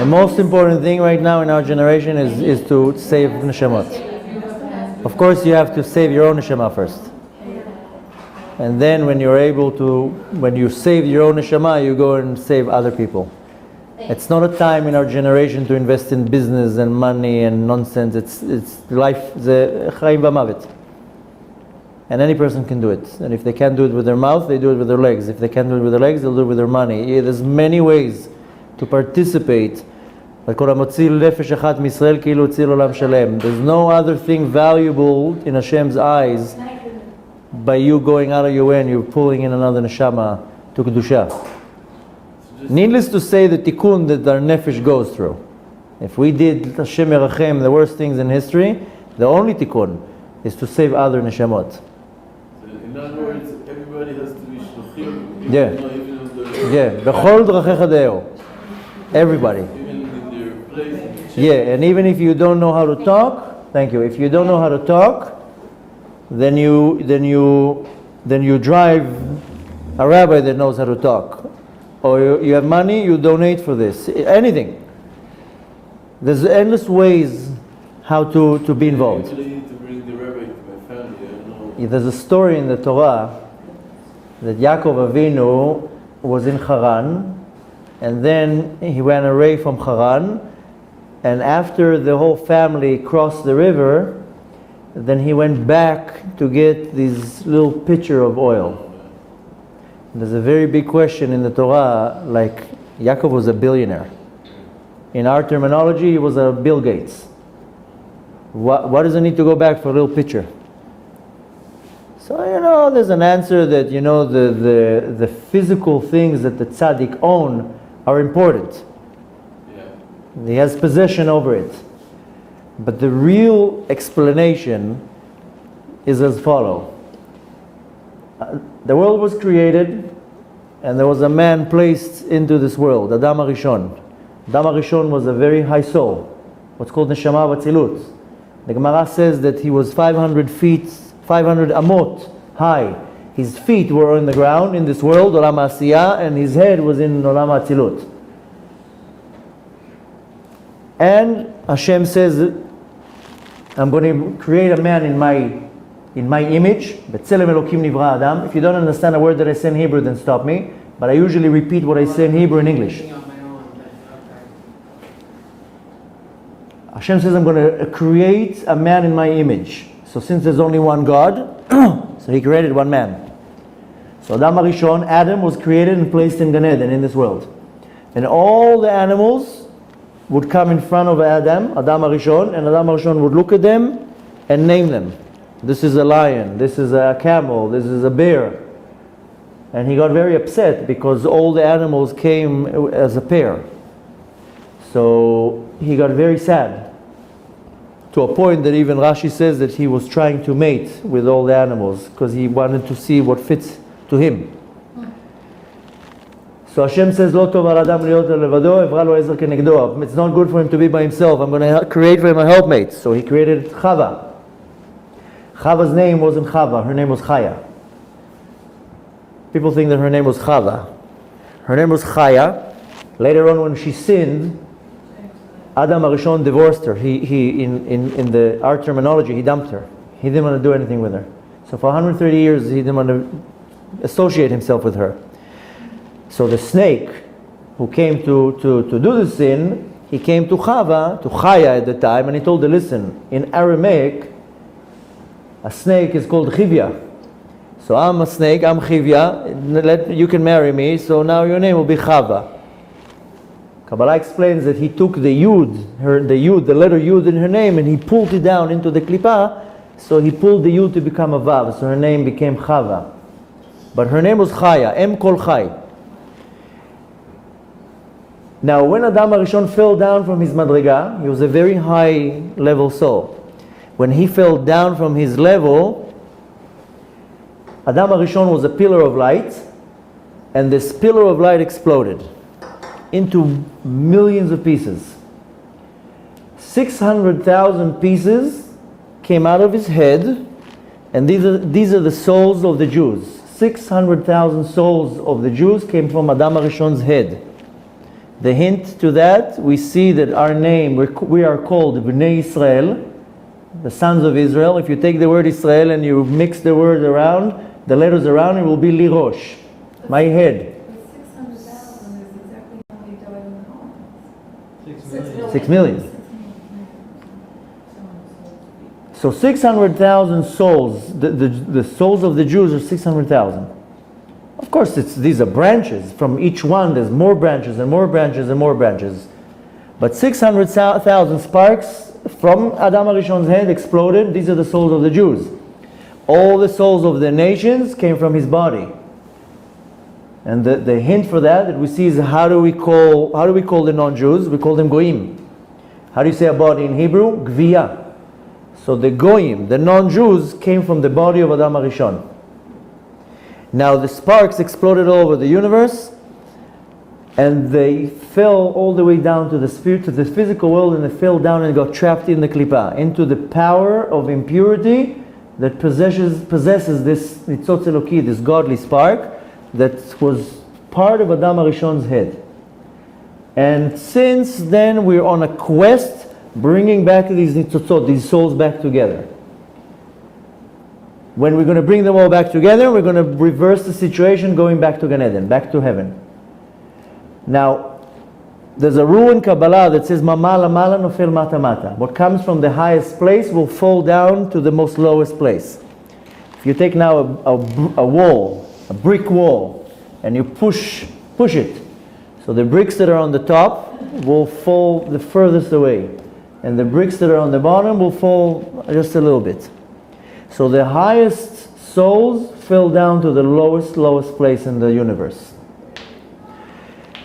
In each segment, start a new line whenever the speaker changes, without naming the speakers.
The most important thing right now in our generation is to save neshamot. Of course, you have to save your own neshama first. And then when you save your own neshama, you go and save other people. It's not a time in our generation to invest in business and money and nonsense. It's life, the chaim v'mavet. And any person can do it. And if they can't do it with their mouth, they do it with their legs. If they can't do it with their legs, they'll do it with their money. There's many ways to participate. There's no other thing valuable in Hashem's eyes by you going out of your way and you're pulling in another neshama to Kedusha. Needless to say, the tikkun that our nefesh goes through. If we did Hashem Yerachem, the worst things in history, the only tikkun is to save other neshamot.
So in other words, everybody has to be shluchim.
Yeah. B'chol drachecha deo. Everybody.
Even in their place.
Yeah, and even if you don't know how to talk, thank you. If you don't know how to talk, then you drive a rabbi that knows how to talk. Or you have money, you donate for this. Anything. There's endless ways how to be involved.
I need to bring the rabbi to my family. I don't know.
There's a story in the Torah that Yaakov Avinu was in Haran, and then he ran away from Haran, and after the whole family crossed the river, then he went back to get this little pitcher of oil. There's a very big question in the Torah, like Yaakov was a billionaire. In our terminology, he was a Bill Gates. Why does he need to go back for a little pitcher? So, there's an answer that, the physical things that the tzaddik own are important.
Yeah.
He has possession over it. But the real explanation is as follows. The world was created, and there was a man placed into this world, Adam HaRishon. Adam HaRishon was a very high soul, what's called Neshama B'tzilut. The Gemara says that he was 500 amot high. His feet were on the ground in this world, Olam HaAsiyah, and his head was in Olam HaTzilut. And Hashem says, I'm going to create a man in my image. B'tzelem Elokim nivra Adam. If you don't understand a word that I say in Hebrew, then stop me. But I usually repeat what I say in Hebrew in English. Hashem says, I'm going to create a man in my image. So since there's only one God, so he created one man. So Adam HaRishon, Adam, was created and placed in Gan Eden, in this world. And all the animals would come in front of Adam HaRishon, and Adam HaRishon would look at them and name them. This is a lion, this is a camel, this is a bear. And he got very upset because all the animals came as a pair. So he got very sad, to a point that even Rashi says that he was trying to mate with all the animals because he wanted to see what fits to him. So Hashem says, "Lo tov al adam liot levado, evra lo ezer kenegdo." It's not good for him to be by himself. I'm going to create for him a helpmate. So he created Chava. Chava's name wasn't Chava, her name was Chaya. People think that her name was Chava. Her name was Chaya. Later on, when she sinned, Adam HaRishon divorced her. In our terminology, he dumped her. He didn't want to do anything with her. So for 130 years, he didn't want to associate himself with her. So the snake who came to do the sin, he came to Chava, to Chaya at the time, and he told her, listen, in Aramaic, a snake is called Chivya. So I'm a snake, I'm Chivya, you can marry me, so now your name will be Chava. Kabbalah explains that he took the Yud, the letter Yud in her name, and he pulled it down into the Klipa, so he pulled the Yud to become a Vav, so her name became Chava. But her name was Chaya, Em Kol Chai. Now, when Adam HaRishon fell down from his madriga, he was a very high level soul. When he fell down from his level, Adam HaRishon was a pillar of light, and this pillar of light exploded into millions of pieces. 600,000 pieces came out of his head, and these are the souls of the Jews. 600,000 souls of the Jews came from Adam HaRishon's head. The hint to that, we see that our name, we are called Bnei Israel, the sons of Israel. If you take the word Israel and you mix the words around, the letters around, it will be Lirosh, my head.
600,000 is exactly how many died in the home.
6 million. So 600,000 souls, the souls of the Jews are 600,000. Of course, these are branches. From each one, there's more branches and more branches and more branches. But 600,000 sparks from Adam HaRishon's head exploded. These are the souls of the Jews. All the souls of the nations came from his body. And the hint for that we see is how do we call the non-Jews? We call them goyim. How do you say a body in Hebrew? Gviyah. So the goyim, the non-Jews, came from the body of Adam HaRishon. Now the sparks exploded all over the universe, and they fell all the way down to the spirit, to the physical world, and they fell down and got trapped in the Klipa, into the power of impurity that possesses this nitzotz Eloki, this godly spark that was part of Adam HaRishon's head. And since then we're on a quest bringing back these nitzotzot, these souls back together. When we're going to bring them all back together, we're going to reverse the situation, going back to Gan Eden, back to heaven. Now, there's a rule in Kabbalah that says, "Mamala mala nofel mata mata." What comes from the highest place will fall down to the most lowest place. If you take now a wall, a brick wall, and you push it, so the bricks that are on the top will fall the furthest away, and the bricks that are on the bottom will fall just a little bit. So the highest souls fell down to the lowest place in the universe.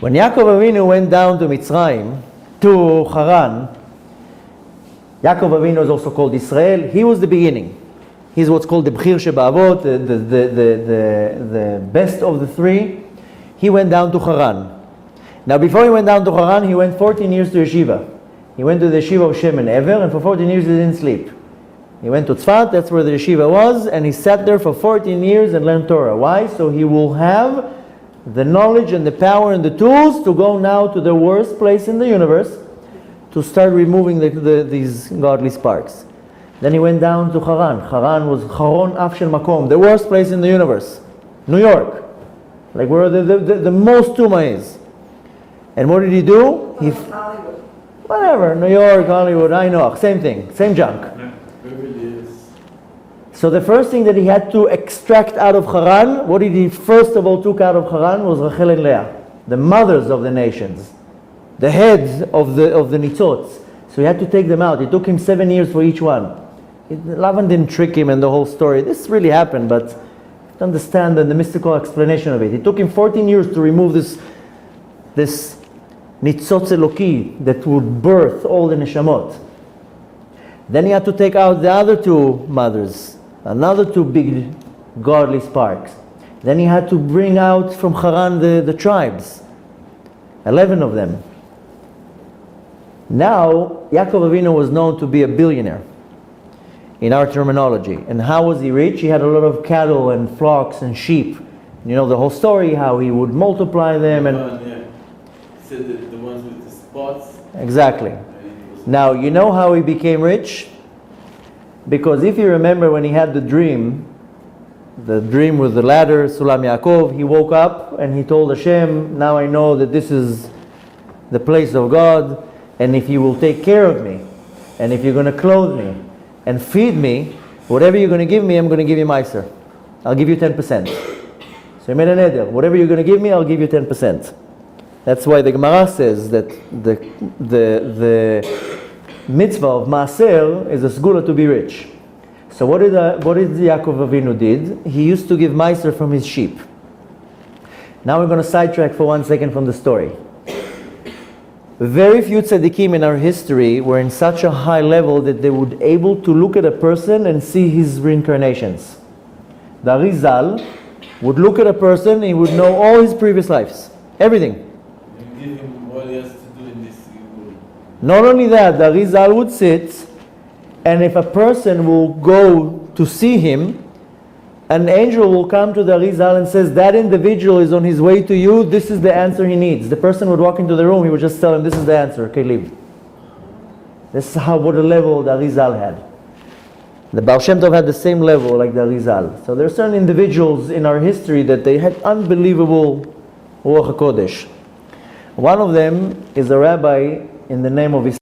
When Yaakov Avinu went down to Mitzrayim, to Haran, Yaakov Avinu is also called Israel. He was the beginning. He's what's called the Bchir Sheba'avot, the best of the three. He went down to Haran. Now before he went down to Haran, he went 14 years to yeshiva. He went to the yeshiva of Shem and Ever, and for 14 years he didn't sleep. He went to Tzfat, that's where the yeshiva was, and he sat there for 14 years and learned Torah. Why? So he will have the knowledge and the power and the tools to go now to the worst place in the universe to start removing these godly sparks. Then he went down to Haran. Haran was Haron Af Shel Makom, the worst place in the universe. New York. Like where the most Tuma is. And what did he do?
Hollywood.
Whatever, New York, Hollywood, I know, same thing, same junk. So the first thing that he had to extract out of Haran, what he first of all took out of Haran was Rachel and Leah, the mothers of the nations, the heads of the nitzotz. So he had to take them out. It took him 7 years for each one. Lavan didn't trick him in the whole story. This really happened, but to understand the mystical explanation of it. It took him 14 years to remove this nitzotz Eloki that would birth all the neshamot. Then he had to take out the other two mothers, another two big godly sparks. Then he had to bring out from Haran the tribes, 11 of them. Now, Yaakov Avinu was known to be a billionaire in our terminology. And how was he rich? He had a lot of cattle and flocks and sheep. You know the whole story, how he would multiply them. And
He said that the ones with the spots.
exactly. Now, you know how he became rich? Because if you remember when he had the dream with the ladder, Sulam Yaakov, he woke up and he told Hashem, now I know that this is the place of God, and if you will take care of me, and if you're going to clothe me, and feed me, whatever you're going to give me, I'm going to give you Meiser. I'll give you 10%. So he made an eder. Whatever you're going to give me, I'll give you 10%. That's why the Gemara says that the mitzvah of Maaser is a segula to be rich. So what did Yaakov Avinu did? He used to give Meiser from his sheep. Now we're going to sidetrack for 1 second from the story. Very few tzaddikim in our history were in such a high level that they would able to look at a person and see his reincarnations. The Arizal would look at a person and he would know all his previous lives. Everything.
You give him what he has to do in this world.
Not only that, the Arizal would sit, and if a person will go to see him, an angel will come to the Arizal and says, that individual is on his way to you, this is the answer he needs. The person would walk into the room, he would just tell him, this is the answer, okay, leave. This is what a level the Arizal had. The Baal Shem Tov had the same level like the Arizal. So there are certain individuals in our history that they had unbelievable Ruach HaKodesh. One of them is a rabbi in the name of Israel.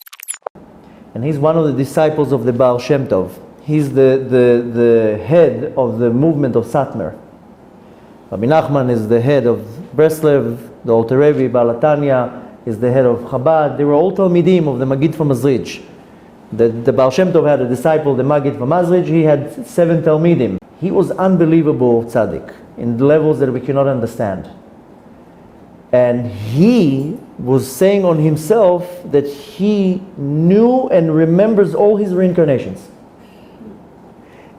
And he's one of the disciples of the Baal Shem Tov. He's the head of the movement of Satmar. Rabbi Nachman is the head of Breslev, the Alter Rebbe, Baal HaTanya is the head of Chabad. They were all Talmidim of the Magid from Mazrij. The Baal Shem Tov had a disciple, the Magid from Mazrij. He had 7 Talmidim. He was unbelievable tzaddik in levels that we cannot understand. And he was saying on himself that he knew and remembers all his reincarnations.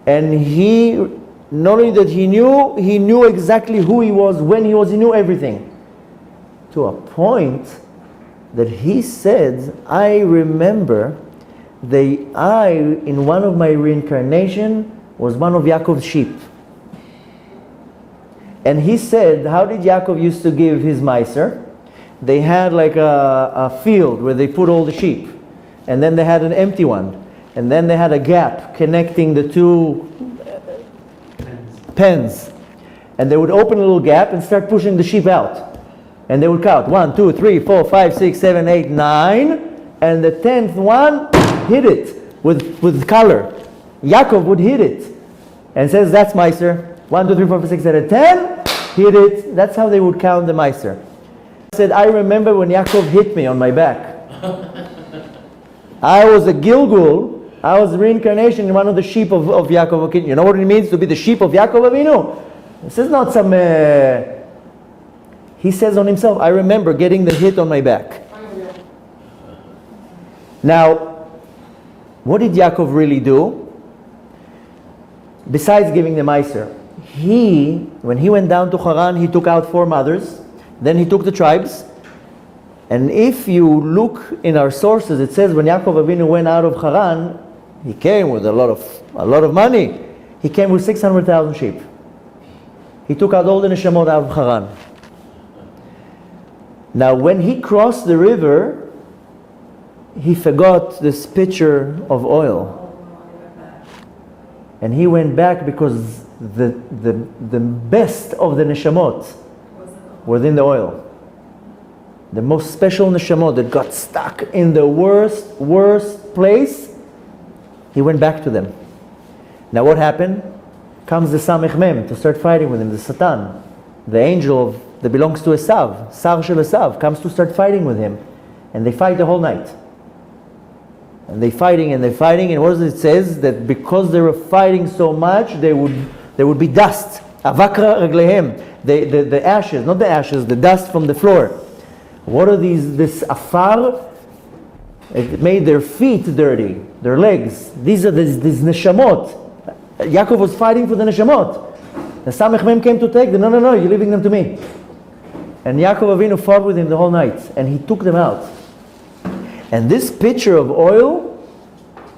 And he, not only that he knew exactly who he was, when he was, he knew everything. To a point that he said, I remember that I, in one of my reincarnation, was one of Yaakov's sheep. And he said, how did Yaakov used to give his meiser? They had like a field where they put all the sheep. And then they had an empty one. And then they had a gap connecting the two pens. And they would open a little gap and start pushing the sheep out. And they would count 1, 2, 3, 4, 5, 6, 7, 8, 9. And the 10th one hit it with color. Yaakov would hit it. And says, that's meiser. 1, 2, 3, 4, 5, 6, 7, 10. Hit it. That's how they would count the meiser. He said, I remember when Yaakov hit me on my back. I was a Gilgul. I was reincarnation in one of the sheep of Yaakov. You know what it means to be the sheep of Yaakov Avinu? This is not some... He says on himself, I remember getting the hit on my back. Now, what did Yaakov really do? Besides giving the meiser, when he went down to Haran, he took out 4 mothers. Then he took the tribes. And if you look in our sources, it says when Yaakov Avinu went out of Haran, he came with a lot of money. He came with 600,000 sheep. He took out all the neshamot out of Haran. Now when he crossed the river, he forgot this pitcher of oil. And he went back because the best of the neshamot was in the oil. The most special neshamot that got stuck in the worst place, he went back to them. Now what happened? Comes the Samech Mem to start fighting with him, the Satan, the angel that belongs to Esav, Sar Shel Esav, comes to start fighting with him. And they fight the whole night. And they're fighting, and what does it says? That because they were fighting so much, there would be dust. Avakra reglehem, the ashes, not the ashes, the dust from the floor. What are this afar? It made their feet dirty, their legs. These are these neshamot. Yaakov was fighting for the neshamot. The Samech Mem came to take them. No, you're leaving them to me. And Yaakov Avinu fought with him the whole night, and he took them out. And this pitcher of oil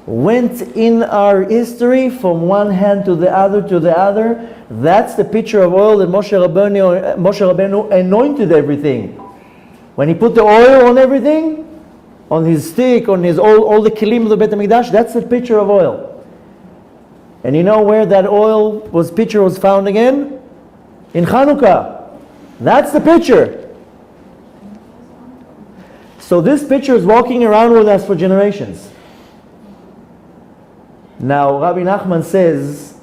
went in our history from one hand to the other. That's the pitcher of oil that Moshe Rabbeinu anointed everything. When he put the oil on everything, on his stick, on his all the kelim of the Beit HaMikdash, that's the pitcher of oil. And you know where that pitcher was found again? In Chanukah. That's the pitcher. So this pitcher is walking around with us for generations. Now Rabbi Nachman says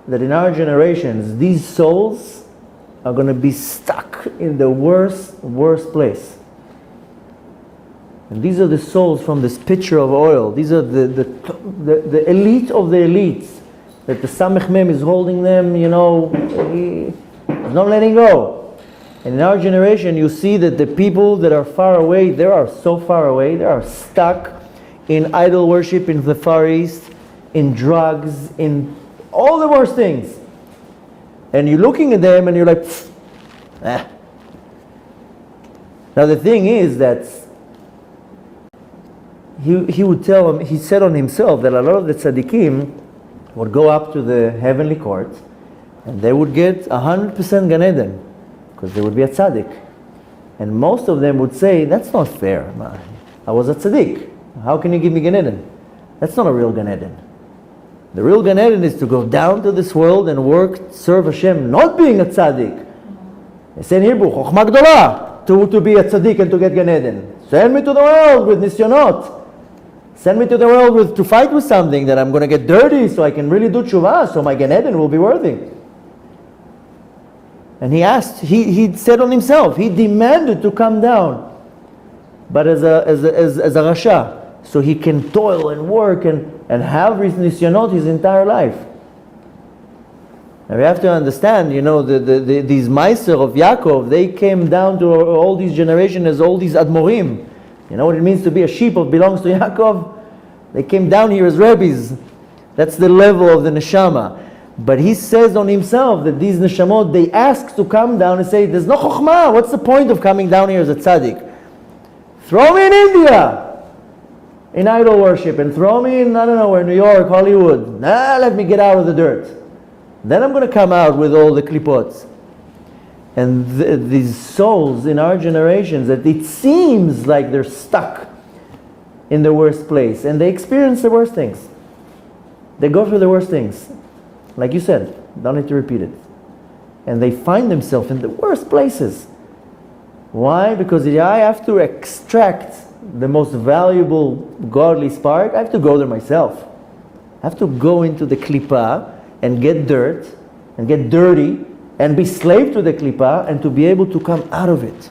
that in our generations, these souls are going to be stuck in the worst place. And these are the souls from this pitcher of oil. These are the elite of the elites. That the Samech Mem is holding them, he's not letting go. And in our generation, you see that the people that are far away, they are so far away, they are stuck in idol worship in the Far East, in drugs, in all the worst things. And you're looking at them and you're like, eh. Now the thing is that he would tell him, he said on himself that a lot of the tzaddikim would go up to the heavenly court And they would get 100% Gan Eden, because they would be a tzaddik. And most of them would say, that's not fair, man. I was a tzaddik. How can you give me Gan Eden? That's not a real Gan Eden. The real Gan Eden is to go down to this world and work, serve Hashem, not being a tzaddik. They say in Hebrew, Chokhmah Gdolah, to be a tzaddik and to get Gan Eden. Send me to the world with nisyonot. Send me to the world to fight with something that I'm going to get dirty so I can really do tshuva, so my Gan Eden will be worthy. And he asked, he said on himself, he demanded to come down, but as a rasha, so he can toil and work and have his nisyonot his entire life. Now we have to understand, these Meiser of Yaakov, they came down to all these generations as all these Admorim. You know what it means to be a sheep that belongs to Yaakov? They came down here as rabbis. That's the level of the neshama. But he says on himself that these neshamot, they ask to come down and say, there's no chokhmah. What's the point of coming down here as a tzaddik? Throw me in India in idol worship, and throw me in, I don't know where, New York, Hollywood. Let me get out of the dirt. Then I'm going to come out with all the klipots. And these souls in our generations, that it seems like they're stuck in the worst place, and they experience the worst things. They go through the worst things. Like you said, don't need to repeat it. And they find themselves in the worst places. Why? Because I have to extract the most valuable godly spark. I have to go there myself. I have to go into the Klipa and get dirt and get dirty and be slave to the Klipa and to be able to come out of it.